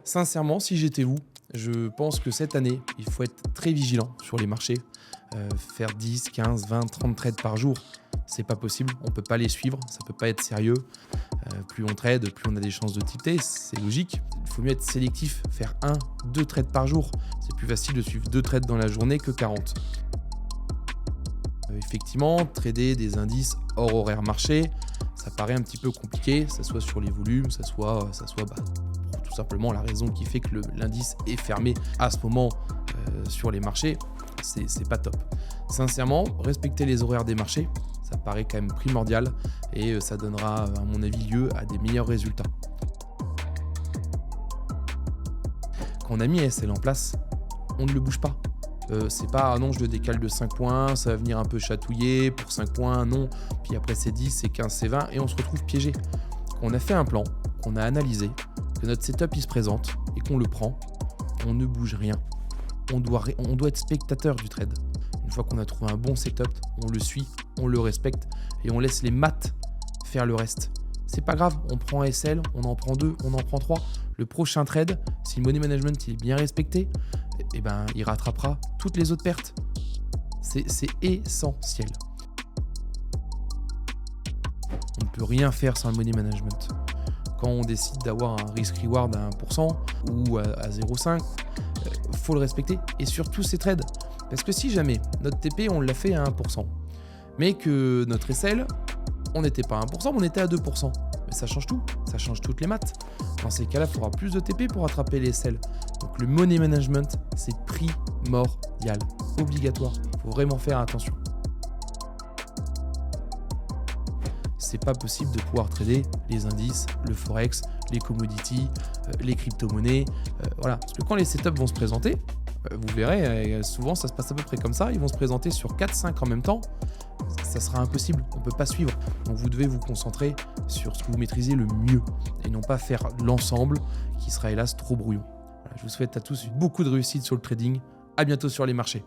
Sincèrement, si j'étais vous, je pense que cette année, il faut être très vigilant sur les marchés. Faire 10, 15, 20, 30 trades par jour, c'est pas possible. On peut pas les suivre, ça peut pas être sérieux. Plus on trade, plus on a des chances de tilter, c'est logique. Il faut mieux être sélectif, faire 1, 2 trades par jour. C'est plus facile de suivre 2 trades dans la journée que 40. Effectivement, trader des indices hors horaire marché, ça paraît un petit peu compliqué, ça soit sur les volumes, ça soit pour tout simplement la raison qui fait que l'indice est fermé à ce moment sur les marchés, c'est pas top. Sincèrement, respecter les horaires des marchés, ça paraît quand même primordial et ça donnera, à mon avis, lieu à des meilleurs résultats. Quand on a mis SL en place, on ne le bouge pas. C'est pas ah non, je le décale de 5 points, ça va venir un peu chatouiller pour 5 points, non. Puis après c'est 10, c'est 15, c'est 20 et on se retrouve piégé. Quand on a fait un plan, qu'on a analysé, que notre setup il se présente et qu'on le prend, on ne bouge rien. On doit être spectateur du trade. Une fois qu'on a trouvé un bon setup, on le suit, on le respecte et on laisse les maths faire le reste. C'est pas grave, on prend un SL, on en prend 2, on en prend 3. Le prochain trade, si le money management il est bien respecté, eh ben, il rattrapera toutes les autres pertes. C'est essentiel. On ne peut rien faire sans le money management. Quand on décide d'avoir un risk-reward à 1% ou à 0,5, faut le respecter. Et surtout ces trades. Parce que si jamais notre TP, on l'a fait à 1%, mais que notre SL, on n'était pas à 1%, mais on était à 2%. Mais ça change tout, ça change toutes les maths. Dans ces cas-là, il faudra plus de TP pour attraper les SL. Donc le money management, c'est primordial, obligatoire. Il faut vraiment faire attention. C'est pas possible de pouvoir trader les indices, le forex, les commodities, les crypto-monnaies. Voilà. Parce que quand les setups vont se présenter, vous verrez, souvent ça se passe à peu près comme ça. Ils vont se présenter sur 4-5 en même temps. Ça sera impossible, on ne peut pas suivre. Donc vous devez vous concentrer sur ce que vous maîtrisez le mieux et non pas faire l'ensemble qui sera hélas trop brouillon. Voilà, je vous souhaite à tous beaucoup de réussite sur le trading. À bientôt sur les marchés.